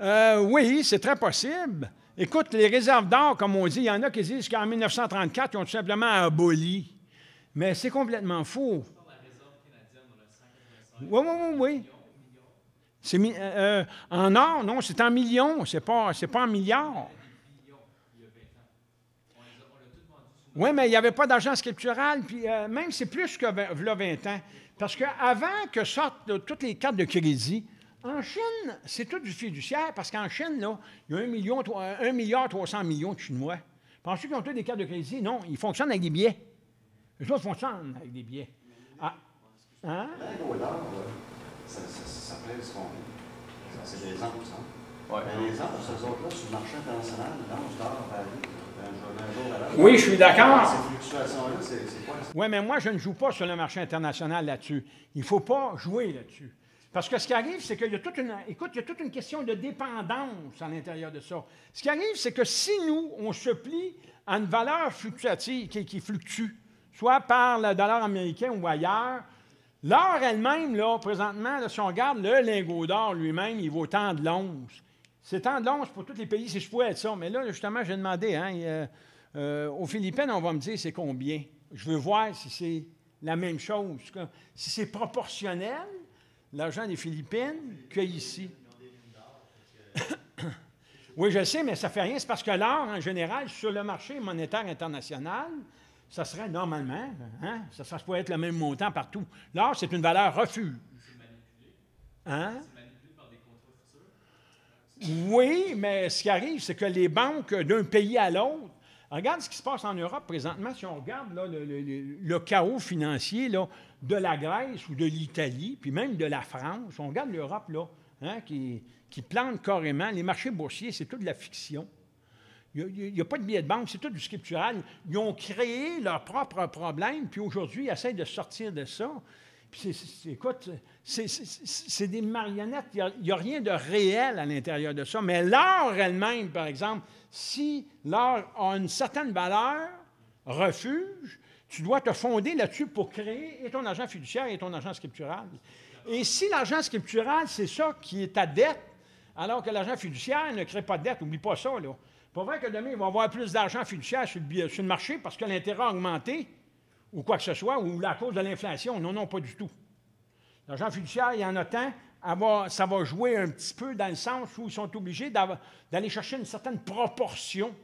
Oui, c'est très possible. Écoute, les réserves d'or, comme on dit, il y en a qui disent qu'en 1934, ils ont tout simplement aboli. Mais c'est complètement faux. Oui, oui, oui, oui. En or, non, c'est en millions, c'est pas en milliards. Oui, mais il n'y avait pas d'argent scriptural, puis même c'est plus que 20 ans. Parce qu'avant que sortent toutes les cartes de crédit, en Chine, c'est tout du fiduciaire, parce qu'en Chine, là, il y a 1 milliard 300 millions de Chinois. Penses-tu qu'ils ont tous des cartes de crédit? Non, ils fonctionnent avec des billets. Les autres fonctionnent avec des billets. Ah. Hein? Ça pèse combien? C'est des onces, hein? Oui. Mais les onces, ces autres-là, sur le marché international, l'once d'or varie d'un jour à l'autre. Oui, je suis d'accord. Ces fluctuations-là, c'est quoi? Oui, mais moi, je ne joue pas sur le marché international là-dessus. Il ne faut pas jouer là-dessus. Parce que ce qui arrive, c'est qu'il y a toute une question de dépendance à l'intérieur de ça. Ce qui arrive, c'est que si nous, on se plie à une valeur fluctuative qui fluctue, soit par le dollar américain ou ailleurs, l'or elle-même, là, présentement, là, si on regarde le lingot d'or lui-même, il vaut tant de l'once. C'est tant de l'once pour tous les pays, si je pouvais être ça. Mais là, justement, j'ai demandé, aux Philippines, on va me dire c'est combien. Je veux voir si c'est la même chose, si c'est proportionnel, l'argent des Philippines, qu'ici. Oui, je sais, mais ça ne fait rien. C'est parce que l'or, en général, sur le marché monétaire international, ça serait normalement, ça pourrait être le même montant partout. L'or, c'est une valeur refuge. C'est manipulé. Hein? C'est manipulé par des contrats futurs. Oui, mais ce qui arrive, c'est que les banques d'un pays à l'autre, regarde ce qui se passe en Europe présentement. Si on regarde là, le chaos financier là, de la Grèce ou de l'Italie, puis même de la France, on regarde l'Europe là, qui plante carrément. Les marchés boursiers, c'est toute de la fiction. Il n'y a pas de billets de banque, c'est tout du scriptural. Ils ont créé leurs propres problèmes, puis aujourd'hui, ils essaient de sortir de ça. Puis écoute, c'est des marionnettes. Il n'y a rien de réel à l'intérieur de ça. Mais l'or elle-même, par exemple, si l'or a une certaine valeur, refuge, tu dois te fonder là-dessus pour créer et ton argent fiduciaire et ton argent scriptural. Et si l'argent scriptural, c'est ça qui est ta dette, alors que l'argent fiduciaire ne crée pas de dette, n'oublie pas ça, là. Pas vrai que demain, il va y avoir plus d'argent fiduciaire sur le marché parce que l'intérêt a augmenté, ou quoi que ce soit, ou à cause de l'inflation. Non, non, pas du tout. L'argent fiduciaire, il y en a tant, ça va jouer un petit peu dans le sens où ils sont obligés d'aller chercher une certaine proportion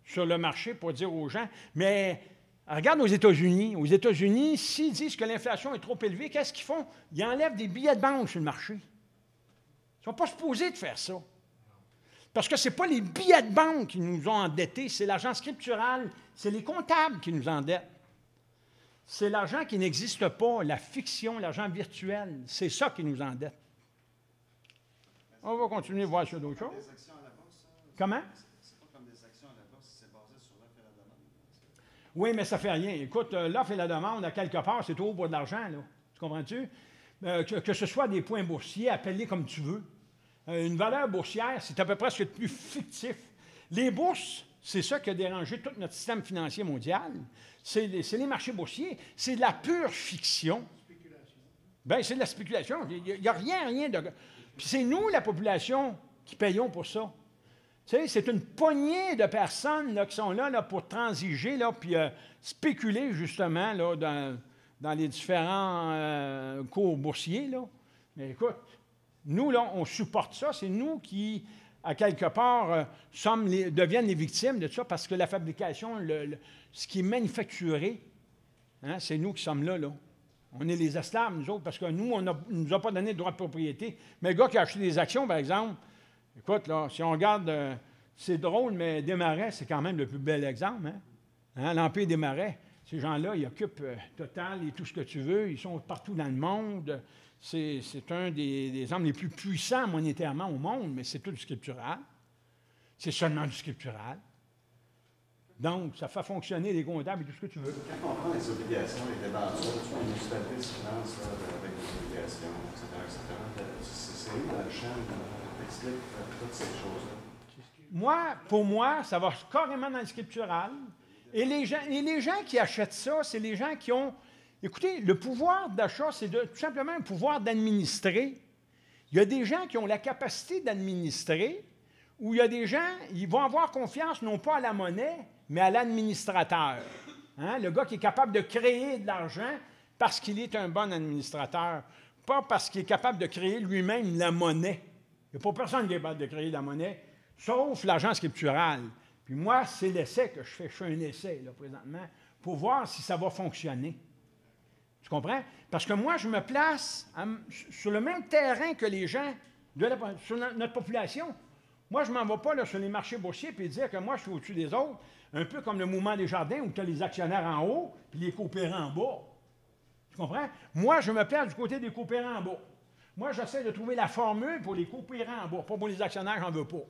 sur le marché pour dire aux gens. Mais regarde aux États-Unis. Aux États-Unis, s'ils disent que l'inflation est trop élevée, qu'est-ce qu'ils font? Ils enlèvent des billets de banque sur le marché. Ils ne sont pas supposés de faire ça. Parce que ce n'est pas les billets de banque qui nous ont endettés, c'est l'argent scriptural, c'est les comptables qui nous endettent. C'est l'argent qui n'existe pas, la fiction, l'argent virtuel. C'est ça qui nous endette. On va continuer à voir sur d'autres choses. Des actions à la bourse, Comment? C'est pas comme des actions à la bourse, c'est basé sur l'offre et la demande. Oui, mais ça ne fait rien. Écoute, l'offre et la demande, à quelque part, c'est tout pour de l'argent, là. Tu comprends-tu? Que ce soit des points boursiers, appelle-les comme tu veux. Une valeur boursière, c'est à peu près ce qui est le plus fictif. Les bourses, c'est ça qui a dérangé tout notre système financier mondial. C'est les marchés boursiers. C'est de la pure fiction. Bien, c'est de la spéculation. Il n'y a rien de... Puis c'est nous, la population, qui payons pour ça. Tu sais, c'est une poignée de personnes là, qui sont là pour transiger, là, puis spéculer, justement, là, dans les différents cours boursiers. Là. Mais écoute, nous, là, on supporte ça. C'est nous qui, à quelque part, deviennent les victimes de ça parce que la fabrication, ce qui est manufacturé, c'est nous qui sommes là. On est les esclaves, nous autres, parce que nous, on ne nous a pas donné de droit de propriété. Mais le gars qui a acheté des actions, par exemple, écoute, là, si on regarde, c'est drôle, mais Desmarais, c'est quand même le plus bel exemple. L'Empire des Marais, ces gens-là, ils occupent Total et tout ce que tu veux. Ils sont partout dans le monde. C'est un des hommes les plus puissants monétairement au monde, mais c'est tout du scriptural. C'est seulement du scriptural. Donc, ça fait fonctionner les comptables et tout ce que tu veux. Quand on prend les obligations, les débentures, une municipalité se finance avec des obligations, etc. C'est où dans le champ t'expliques toutes ces choses-là? Pour moi, ça va carrément dans le scriptural. Et les gens qui achètent ça, c'est les gens qui ont... Écoutez, le pouvoir d'achat, c'est tout simplement un pouvoir d'administrer Il y a des gens qui ont la capacité d'administrer, ou il y a des gens, ils vont avoir confiance non pas à la monnaie, mais à l'administrateur. Hein? Le gars qui est capable de créer de l'argent parce qu'il est un bon administrateur, pas parce qu'il est capable de créer lui-même la monnaie. Il n'y a pas personne qui est capable de créer la monnaie, sauf l'argent scriptural. Puis moi, c'est l'essai que je fais. Je fais un essai, là, présentement, pour voir si ça va fonctionner. Tu comprends? Parce que moi, je me place sur le même terrain que les gens, sur notre population. Moi, je ne m'en vais pas là, sur les marchés boursiers et dire que moi, je suis au-dessus des autres, un peu comme le mouvement des jardins où tu as les actionnaires en haut et les coopérants en bas. Tu comprends? Moi, je me place du côté des coopérants en bas. Moi, j'essaie de trouver la formule pour les coopérants en bas. Pas pour les actionnaires, j'en veux pas.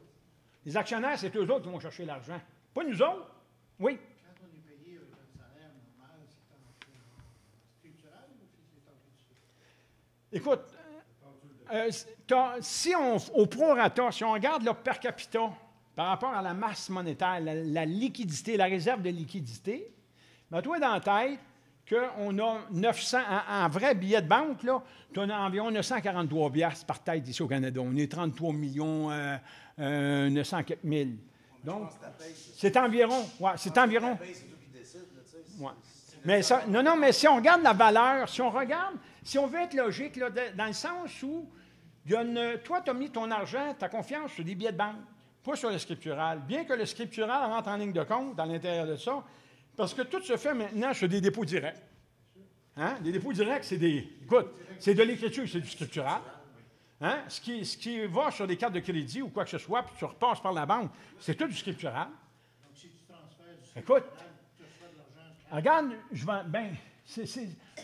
Les actionnaires, c'est eux autres qui vont chercher l'argent. Pas nous autres. Oui. Quand on est payé avec un salaire normal, c'est en scriptural ou c'est en fiduciaire? Écoute, si au prorata, si on regarde le per capita par rapport à la masse monétaire, la liquidité, la réserve de liquidité, mets-toi dans la tête qu'on a 900, en vrai billet de banque, là, tu as environ 943 piastres par tête ici au Canada. On est 33 millions 900 000. Donc, c'est environ. Ouais, c'est environ. Ouais. Mais ça, non, mais si on regarde la valeur, si on veut être logique, là, dans le sens où toi, tu as mis ton argent, ta confiance sur des billets de banque, pas sur le scriptural. Bien que le scriptural rentre en ligne de compte à l'intérieur de ça, parce que tout se fait maintenant sur des dépôts directs. Hein? Les dépôts directs, c'est c'est de l'écriture, c'est du scriptural. Hein? Ce qui va sur des cartes de crédit ou quoi que ce soit, puis tu repasses par la banque, c'est tout du scriptural. Donc, si tu transfères du scriptural, tu reçois de l'argent. Regarde,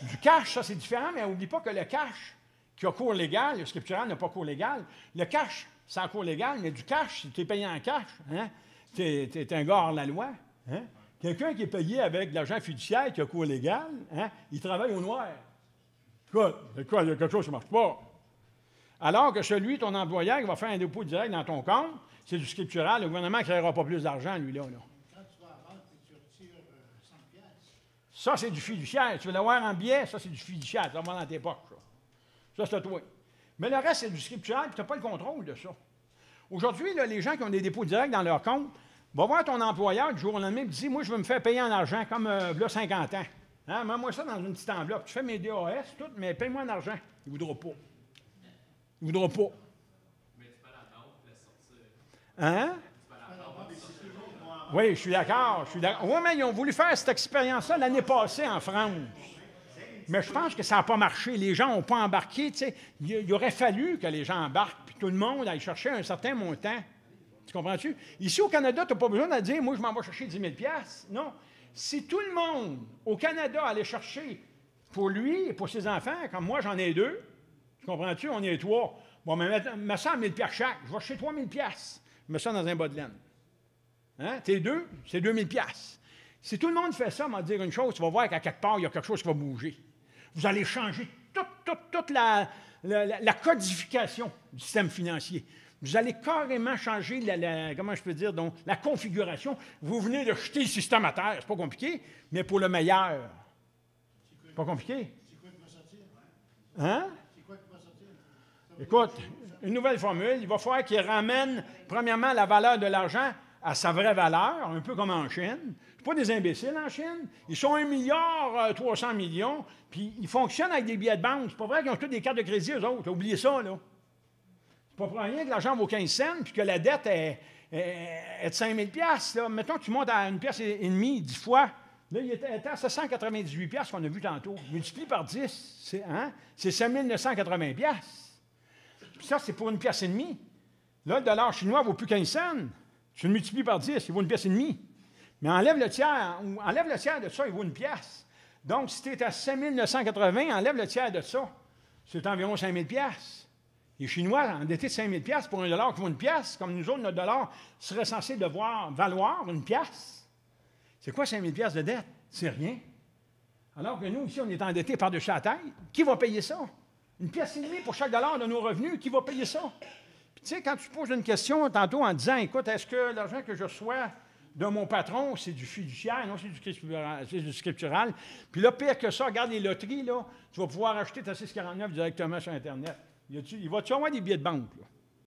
du cash, ça c'est différent, mais n'oublie pas que le cash qui a cours légal, le scriptural n'a pas cours légal. Le cash, c'est en cours légal, mais du cash, si tu es payé en cash, hein, tu es un gars hors la loi. Hein? Quelqu'un qui est payé avec de l'argent fiduciaire qui a cours légal, hein, il travaille au noir. Écoute, il y a quelque chose qui ne marche pas. Alors que celui, ton employeur, qui va faire un dépôt direct dans ton compte, c'est du scriptural. Le gouvernement ne créera pas plus d'argent, lui-là. Là. Quand tu vas à la banque et tu retires 100 piastres. Ça, c'est du fiduciaire. Tu veux l'avoir en billet, ça, c'est du fiduciaire. Ça va dans tes poches. Ça, c'est à toi. Mais le reste, c'est du scriptural, puis tu n'as pas le contrôle de ça. Aujourd'hui, là, les gens qui ont des dépôts directs dans leur compte, va voir ton employeur du jour au lendemain et dit « Moi, je veux me faire payer en argent comme là, 50 ans. Hein? Mets-moi ça dans une petite enveloppe. Tu fais mes DAS, tout, mais paye-moi en argent. » Il ne voudra pas. Il ne voudra pas. Mais tu peux la banque la sortir. Hein? Oui, je suis d'accord. Oui, mais ils ont voulu faire cette expérience-là l'année passée en France. Mais je pense que ça n'a pas marché. Les gens n'ont pas embarqué. Il aurait fallu que les gens embarquent, puis tout le monde aille chercher un certain montant. Tu comprends-tu? Ici, au Canada, tu n'as pas besoin de dire « Moi, je m'en vais chercher 10 000 ». Non. Si tout le monde au Canada allait chercher pour lui et pour ses enfants, comme moi, j'en ai 2, tu comprends-tu? On est 3. Bon, mais mets ça à 1 000 $ chaque. Je vais chercher 3 000 $. Mets ça dans un bas de laine. Hein? T'es 2, c'est 2 000 $. Si tout le monde fait ça, on va te dire une chose, tu vas voir qu'à quelque part, il y a quelque chose qui va bouger. Vous allez changer toute la codification du système financier. Vous allez carrément changer comment je peux dire, donc, la configuration. Vous venez de jeter le système à terre. C'est pas compliqué, mais pour le meilleur. C'est pas compliqué. C'est quoi qui va sortir? Hein? C'est quoi qui va sortir? Écoute, une nouvelle formule, il va falloir qu'il ramène, premièrement, la valeur de l'argent à sa vraie valeur, un peu comme en Chine. C'est pas des imbéciles en Chine. Ils sont 1,3 milliard, puis ils fonctionnent avec des billets de banque. C'est pas vrai qu'ils ont tous des cartes de crédit, eux autres. Oubliez ça, là. C'est pas pour rien que l'argent vaut 15 cents, puis que la dette est de 5 000 $. Mettons que tu montes à 1,5 piastre 10 fois. Là, il était à 798 $ qu'on a vu tantôt. Multiplie par 10, c'est 5 980 $. Puis ça, c'est pour 1,5 piastre. Là, le dollar chinois ne vaut plus 15 cents. Tu le multiplies par 10, il vaut 1,5 piastre. Mais enlève le tiers de ça, il vaut 1 piastre. Donc, si tu es à 5 980, enlève le tiers de ça. C'est environ 5 000 $. Les Chinois, endettés de 5 000 $ pour un dollar qui vaut 1 piastre, comme nous autres, notre dollar serait censé devoir valoir 1 piastre. C'est quoi 5 000 $ de dette? C'est rien. Alors que nous, ici, on est endettés par-dessus la tête. Qui va payer ça? 1,5 piastre pour chaque dollar de nos revenus. Qui va payer ça? Puis, tu sais, quand tu poses une question tantôt en disant, écoute, est-ce que l'argent que je reçois de mon patron, c'est du fiduciaire? Non, c'est du scriptural. Puis là, pire que ça, regarde les loteries, là, tu vas pouvoir acheter ta 649 directement sur Internet. Il va-tu avoir des billets de banque? Là?